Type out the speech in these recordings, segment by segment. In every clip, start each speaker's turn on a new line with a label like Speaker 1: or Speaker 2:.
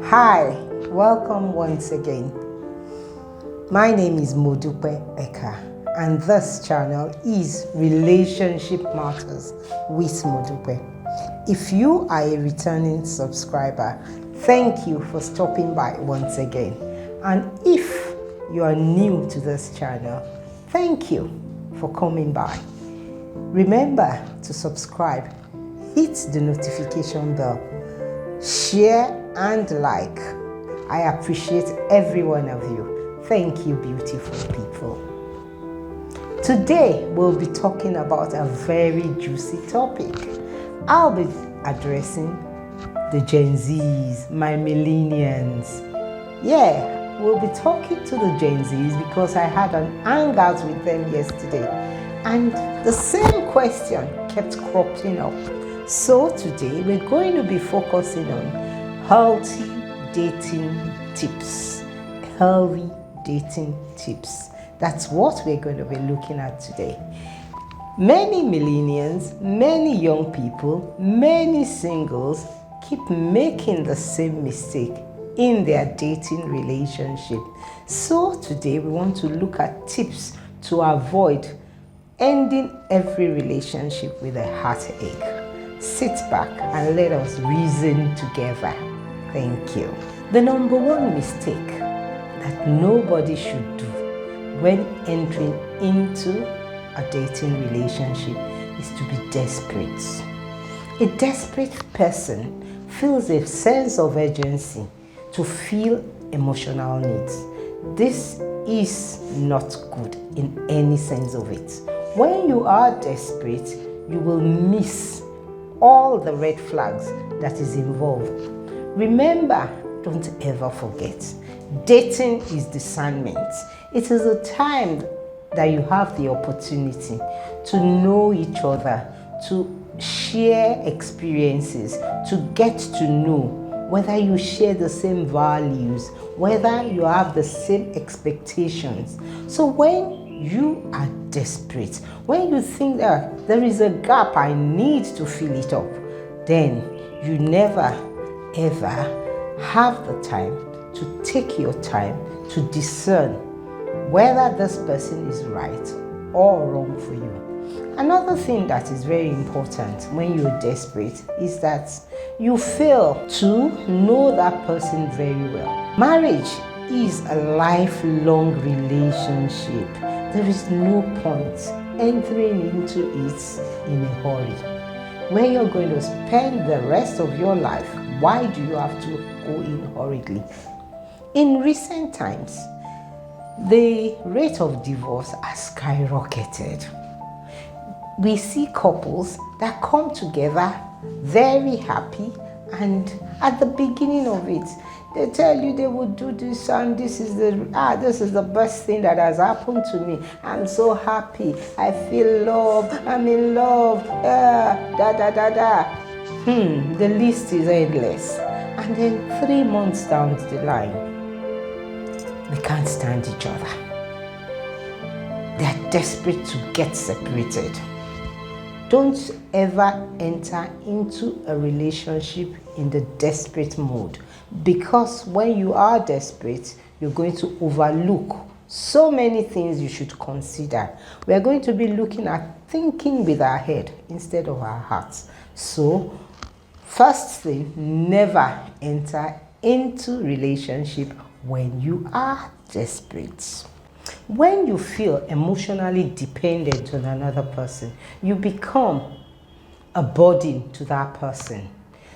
Speaker 1: Hi, welcome once again. My name is Modupe Eka, and this channel is Relationship Matters with Modupe. If you are a returning subscriber, thank you for stopping by once again. And if you are new to this channel, thank you for coming by. Remember to subscribe, hit the notification bell, share and like. I appreciate every one of you. Thank you, beautiful people. Today we'll be talking about a very juicy topic. I'll be addressing the Gen Zs, my millennials. Yeah, we'll be talking to the Gen Zs because I had an hangout with them yesterday and the same question kept cropping up. So today we're going to be focusing on healthy dating tips. Healthy dating tips. That's what we're going to be looking at today. Many millennials, many young people, many singles keep making the same mistake in their dating relationship. So today we want to look at tips to avoid ending every relationship with a heartache. Sit back and let us reason together. Thank you. The number one mistake that nobody should do when entering into a dating relationship is to be desperate. A desperate person feels a sense of urgency to feel emotional needs. This is not good in any sense of it. When you are desperate, you will miss all the red flags that is involved. Remember, don't ever forget, dating is discernment. It is a time that you have the opportunity to know each other, to share experiences, to get to know whether you share the same values, whether you have the same expectations. So when you are desperate, when you think that there is a gap, I need to fill it up, then you never ever have the time to take your time to discern whether this person is right or wrong for you. Another thing that is very important when you're desperate is that you fail to know that person very well. Marriage is a lifelong relationship. There is no point entering into it in a hurry. Where you're going to spend the rest of your life, why do you have to go in hurriedly? In recent times, the rate of divorce has skyrocketed. We see couples that come together very happy, and at the beginning of it, they tell you they would do this and this is the best thing that has happened to me. I'm so happy. I feel love. I'm in love. The list is endless. And then 3 months down the line, they can't stand each other. They're desperate to get separated. Don't ever enter into a relationship in the desperate mode, because when you are desperate, you're going to overlook so many things you should consider. We are going to be looking at thinking with our head instead of our hearts. So, first thing, never enter into relationship when you are desperate. When you feel emotionally dependent on another person, you become a burden to that person.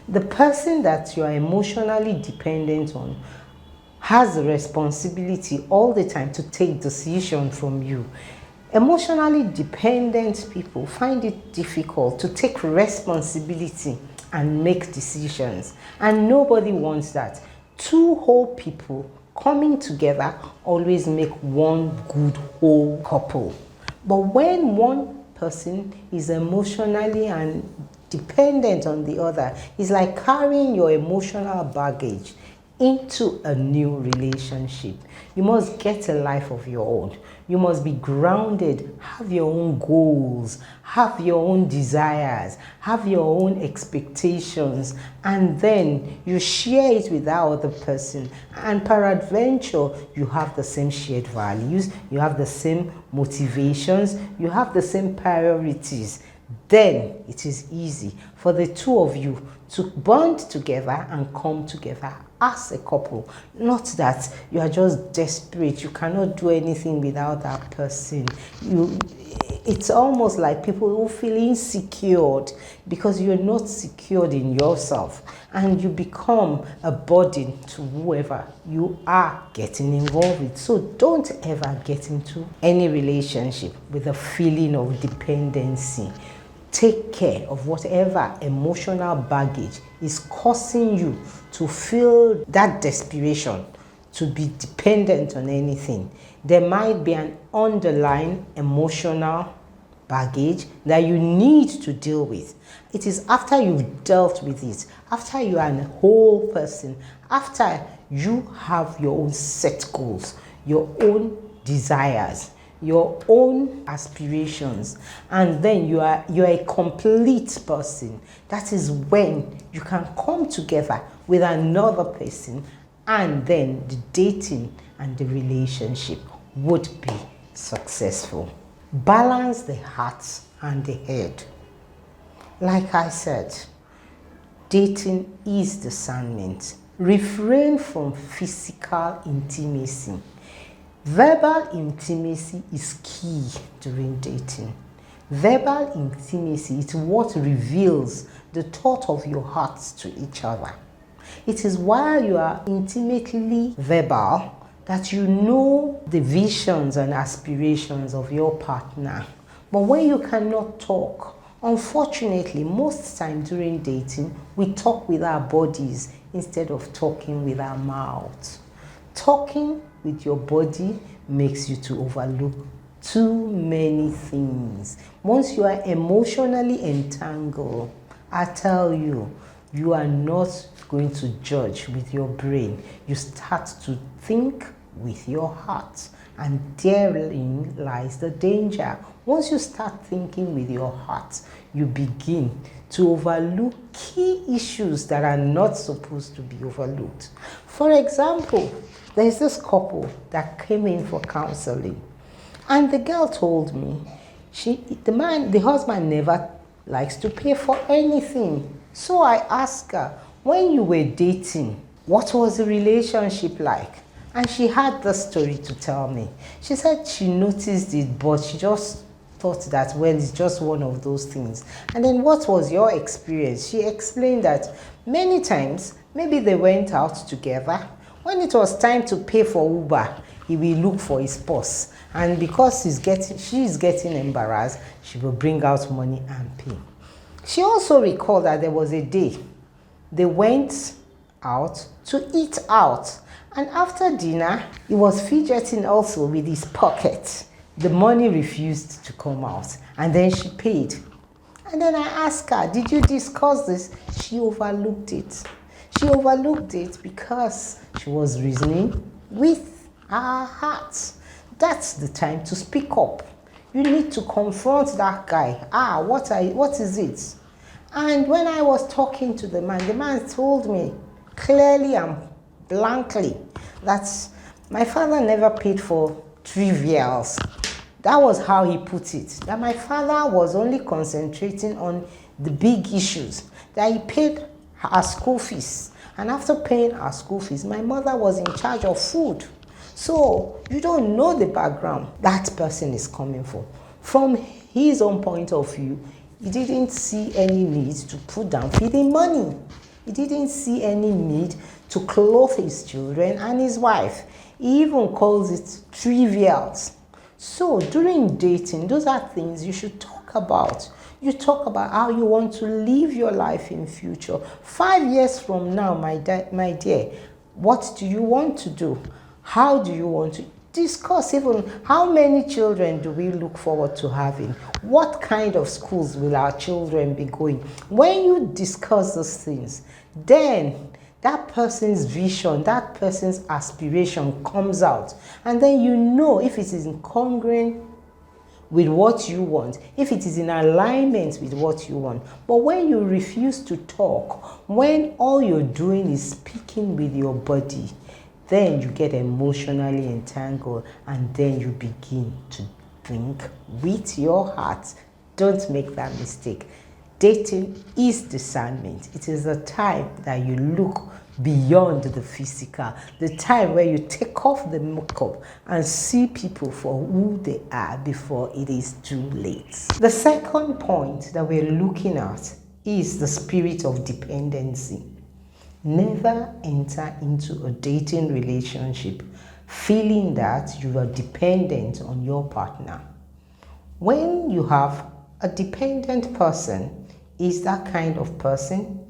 Speaker 1: The person that you are emotionally dependent on has the responsibility all the time to take decisions from you. Emotionally dependent people find it difficult to take responsibility and make decisions, and nobody wants that. Two whole people coming together always make one good whole couple. But when one person is emotionally and dependent on the other, it's like carrying your emotional baggage into a new relationship. You must get a life of your own. You must be grounded, have your own goals, have your own desires, have your own expectations, and then you share it with that other person. And peradventure, you have the same shared values, you have the same motivations, you have the same priorities. Then it is easy for the two of you to bond together and come together as a couple. Not that you are just desperate, you cannot do anything without that person. It's almost like people who feel insecure because you're not secured in yourself, and you become a burden to whoever you are getting involved with. So don't ever get into any relationship with a feeling of dependency. Take care of whatever emotional baggage is causing you to feel that desperation to be dependent on anything. There might be an underlying emotional baggage that you need to deal with. It is after you've dealt with it, after you are a whole person, after you have your own set goals, your own desires, your own aspirations, and then you are a complete person. That is when you can come together with another person, and then the dating and the relationship would be successful. Balance the heart and the head. Like I said, dating is discernment. Refrain from physical intimacy. Verbal intimacy is key during dating. Verbal intimacy is what reveals the thought of your hearts to each other. It is while you are intimately verbal that you know the visions and aspirations of your partner. But when you cannot talk, unfortunately, most time during dating, we talk with our bodies instead of talking with our mouths. Talking with your body makes you to overlook too many things. Once you are emotionally entangled, I tell you, you are not going to judge with your brain. You start to think with your heart, and therein lies the danger. Once you start thinking with your heart, you begin to overlook key issues that are not supposed to be overlooked. For example, there's this couple that came in for counseling, and the girl told me the husband never likes to pay for anything. So I asked her, when you were dating, what was the relationship like? And she had the story to tell me. She said she noticed it, but she just thought that, well, it's just one of those things. And then, what was your experience? She explained that many times, maybe they went out together. When it was time to pay for Uber, he will look for his purse. And because she is getting embarrassed, she will bring out money and pay. She also recalled that there was a day they went out to eat out. And after dinner, he was fidgeting also with his pocket. The money refused to come out. And then she paid. And then I asked her, did you discuss this? She overlooked it. She overlooked it because she was reasoning with her heart. That's the time to speak up. You need to confront that guy. What is it? And when I was talking to the man told me clearly and blankly that my father never paid for trivials. That was how he put it. That my father was only concentrating on the big issues. That he paid her school fees. And after paying her school fees, my mother was in charge of food. So you don't know the background that person is coming from. From his own point of view, he didn't see any need to put down feeding money. He didn't see any need to clothe his children and his wife. He even calls it trivials. So during dating, those are things you should talk about. You talk about how you want to live your life in future. 5 years from now, my dear, what do you want to do? How do you want to discuss even how many children do we look forward to having? What kind of schools will our children be going? When you discuss those things, then that person's vision, that person's aspiration comes out. And then you know if it is incongruent with what you want, if it is in alignment with what you want. But when you refuse to talk, when all you're doing is speaking with your body, then you get emotionally entangled, and then you begin to think with your heart. Don't make that mistake. Dating is discernment. It is a time that you look beyond the physical, the time where you take off the makeup and see people for who they are before it is too late. The second point that we're looking at is the spirit of dependency. Never enter into a dating relationship feeling that you are dependent on your partner. When you have a dependent person, is that kind of person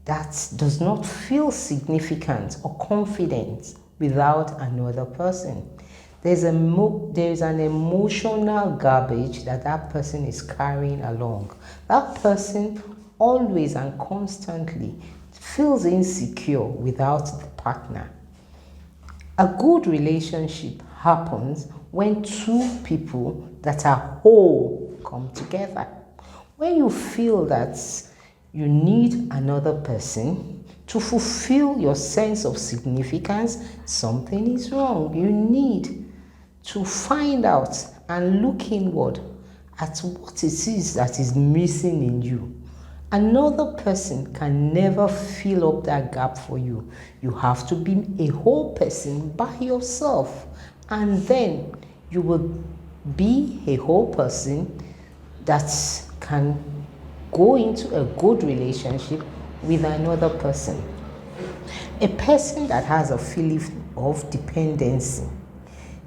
Speaker 1: that does not feel significant or confident without another person. There's an emotional garbage that person is carrying along. That person always and constantly feels insecure without the partner. A good relationship happens when two people that are whole come together. When you feel that you need another person to fulfill your sense of significance, something is wrong. You need to find out and look inward at what it is that is missing in you. Another person can never fill up that gap for you. You have to be a whole person by yourself, and then you will be a whole person that can go into a good relationship with another person. A person that has a feeling of dependency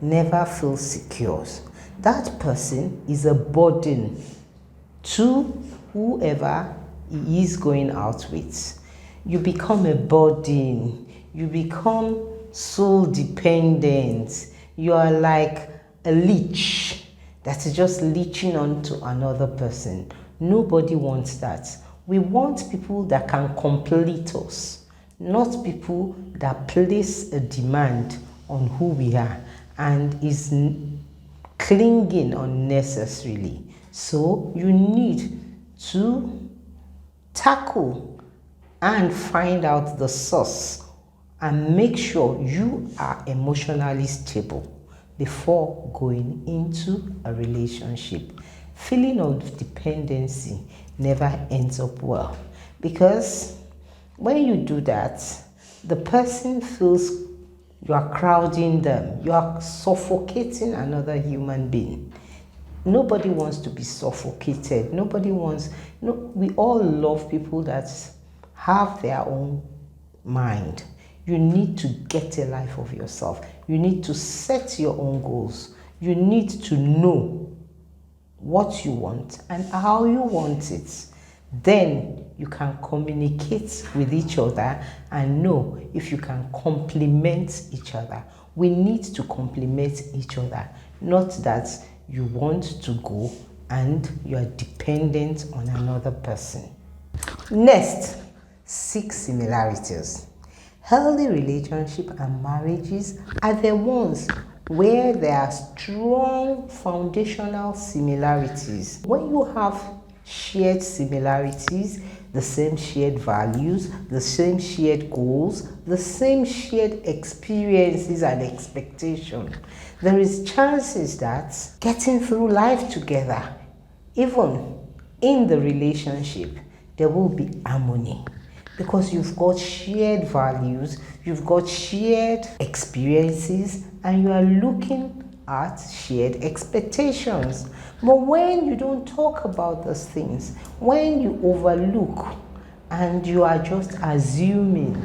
Speaker 1: never feels secure. That person is a burden to whoever he is going out with. You become a burden. You become so dependent. You are like a leech that is just leeching onto another person. Nobody wants that. We want people that can complete us, not people that place a demand on who we are and is clinging unnecessarily. So you need to tackle and find out the source and make sure you are emotionally stable before going into a relationship. Feeling of dependency never ends up well, because when you do that, the person feels you are crowding them, you are suffocating another human being. Nobody wants to be suffocated. We all love people that have their own mind. You need to get a life of yourself. You need to set your own goals. You need to know what you want and how you want it. Then you can communicate with each other and know if you can complement each other. We need to complement each other, not that you want to go and you are dependent on another person. Next, 6 similarities. Healthy relationships and marriages are the ones where there are strong foundational similarities. When you have shared similarities, the same shared values, the same shared goals, the same shared experiences and expectations, there is chances that getting through life together, even in the relationship, there will be harmony. Because you've got shared values, you've got shared experiences, and you are looking at shared expectations. But when you don't talk about those things, when you overlook and you are just assuming,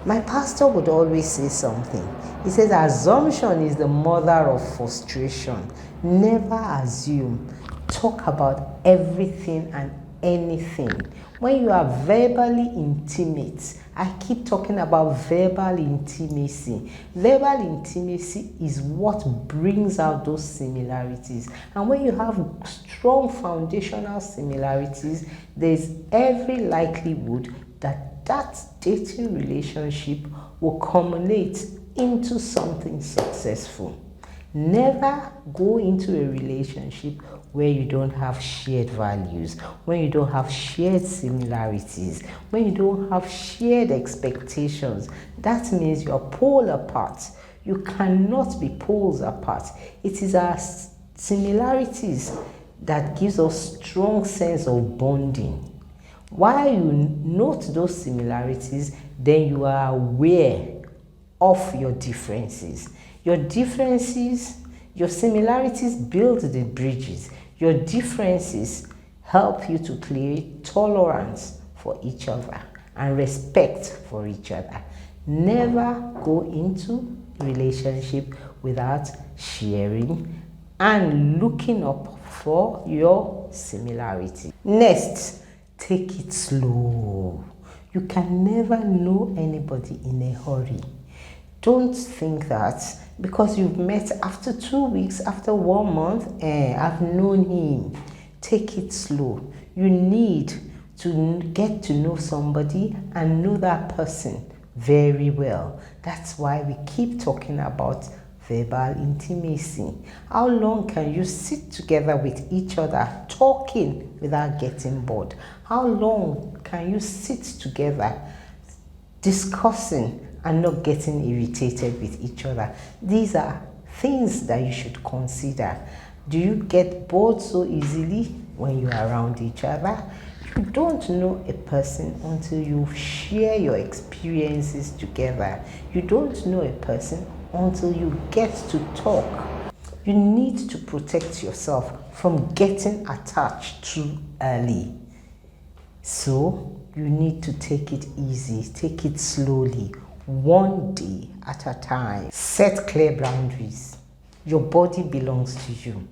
Speaker 1: my pastor would always say something. He says, assumption is the mother of frustration. Never assume. Talk about everything and anything. When you are verbally intimate, I keep talking about verbal intimacy. Verbal intimacy is what brings out those similarities. And when you have strong foundational similarities, there's every likelihood that that dating relationship will culminate into something successful. Never go into a relationship where you don't have shared values, when you don't have shared similarities, when you don't have shared expectations. That means you're pole apart. You cannot be poles apart. It is our similarities that gives us strong sense of bonding. While you note those similarities, then you are aware of your differences. Your differences, your similarities build the bridges. Your differences help you to create tolerance for each other and respect for each other. Never go into a relationship without sharing and looking up for your similarity. Next, take it slow. You can never know anybody in a hurry. Don't think that because you've met after 2 weeks, after 1 month, I've known him. Take it slow. You need to get to know somebody and know that person very well. That's why we keep talking about verbal intimacy. How long can you sit together with each other talking without getting bored? How long can you sit together discussing and not getting irritated with each other? These are things that you should consider. Do you get bored so easily when you are around each other? You don't know a person until you share your experiences together. You don't know a person until you get to talk. You need to protect yourself from getting attached too early. So you need to take it easy, take it slowly, one day at a time. Set clear boundaries. Your body belongs to you.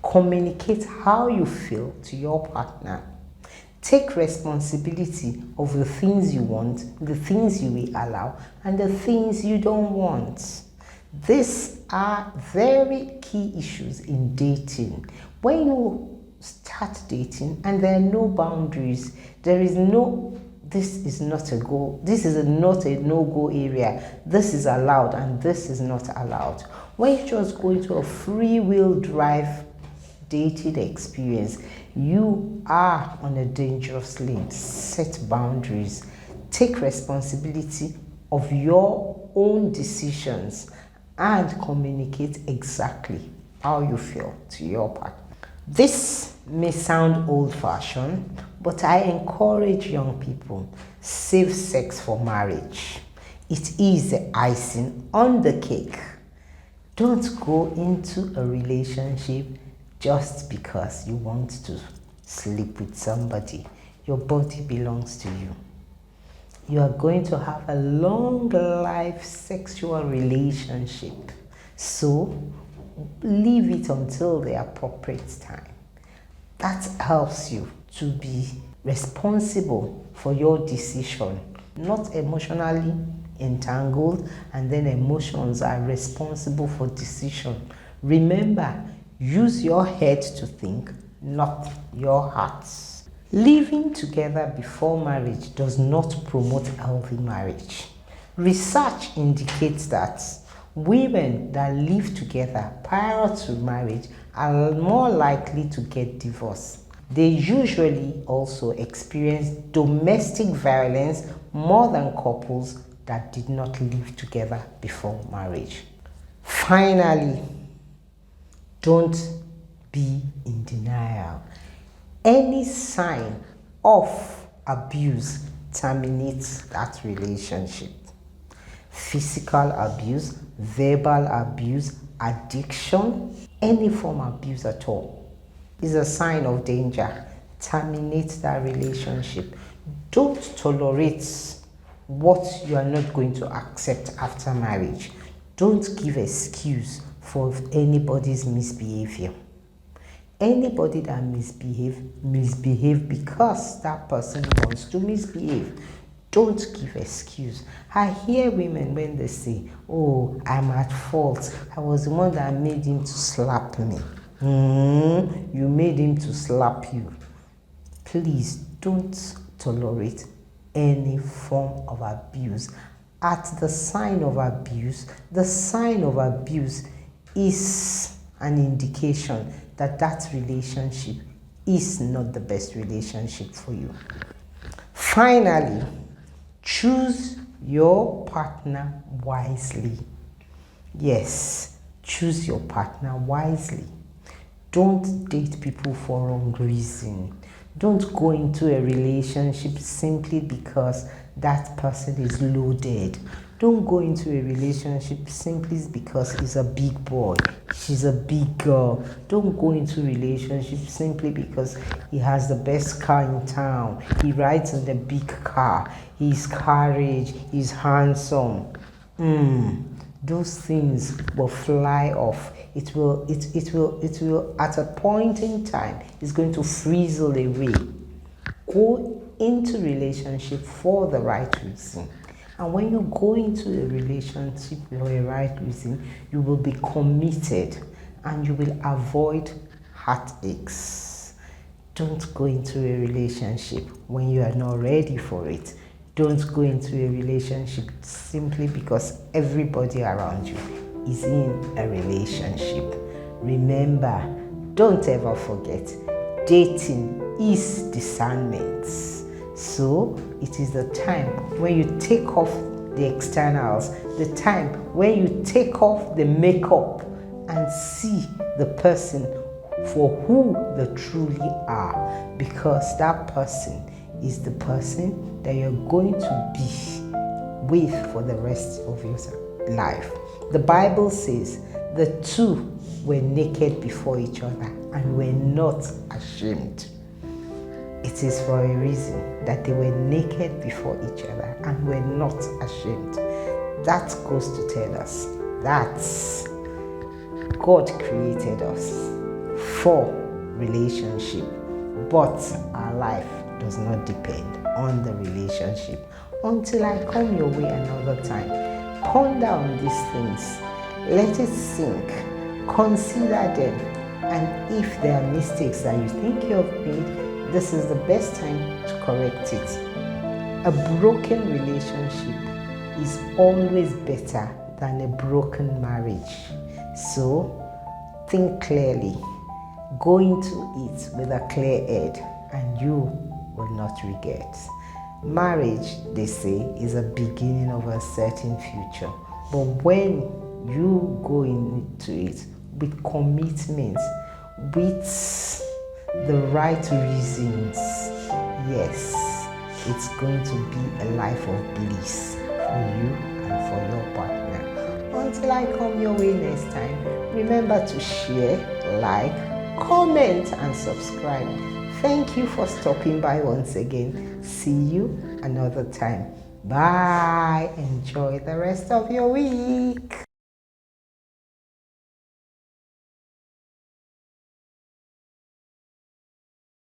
Speaker 1: Communicate how you feel to your partner. Take responsibility of the things you want, the things you will allow, and the things you don't want. These are very key issues in dating. When you start dating and there are no boundaries, there is no, this is not a go, this is not a no-go area, this is allowed and this is not allowed. When you just go into a free-wheel drive dating experience, you are on a dangerous lane. Set boundaries. Take responsibility of your own decisions and communicate exactly how you feel to your partner. This may sound old-fashioned, but I encourage young people, save sex for marriage. It is the icing on the cake. Don't go into a relationship just because you want to sleep with somebody. Your body belongs to you. You are going to have a long life sexual relationship. So leave it until the appropriate time. That helps you to be responsible for your decision, not emotionally entangled, and then emotions are responsible for decision. Remember, use your head to think, not your heart. Living together before marriage does not promote healthy marriage. Research indicates that women that live together prior to marriage are more likely to get divorced. They usually also experience domestic violence more than couples that did not live together before marriage. Finally, don't be in denial. Any sign of abuse terminates that relationship. Physical abuse, verbal abuse, addiction, any form of abuse at all is a sign of danger. Terminate that relationship. Don't tolerate what you are not going to accept after marriage. Don't give excuse for anybody's misbehavior. Anybody that misbehave because that person wants to misbehave. Don't give excuse. I hear women when they say, oh, I'm at fault. I was the one that made him to slap me. You made him to slap you. Please don't tolerate any form of abuse. At the sign of abuse, the sign of abuse is an indication that that relationship is not the best relationship for you. Finally, choose your partner wisely. Yes, choose your partner wisely. Don't date people for wrong reason. Don't go into a relationship simply because that person is loaded. Don't go into a relationship simply because he's a big boy, she's a big girl. Don't go into a relationship simply because he has the best car in town, he rides in the big car, he's courage, he's handsome. Those things will fly off. It will at a point in time, it's going to frizzle away. Go into relationship for the right reason. And when you go into a relationship for the right reason, you will be committed and you will avoid heartaches. Don't go into a relationship when you are not ready for it. Don't go into a relationship simply because everybody around you is in a relationship. Remember, don't ever forget, dating is discernment. So it is the time when you take off the externals, the time when you take off the makeup and see the person for who they truly are, because that person is the person that you're going to be with for the rest of your life. The Bible says the two were naked before each other and were not ashamed. It is for a reason that they were naked before each other and were not ashamed. That goes to tell us that God created us for relationship, but our life does not depend on the relationship. Until I come your way another time, ponder on these things, let it sink, consider them, and if there are mistakes that you think you have made, this is the best time to correct it. A broken relationship is always better than a broken marriage. So think clearly, go into it with a clear head, and you will not regret. Marriage, they say, is a beginning of a certain future. But when you go into it with commitment, with the right reasons, yes, it's going to be a life of bliss for you and for your partner. Until I come your way next time, remember to share, like, comment, and subscribe. Thank you for stopping by once again. See you another time. Bye. Enjoy the rest of your week.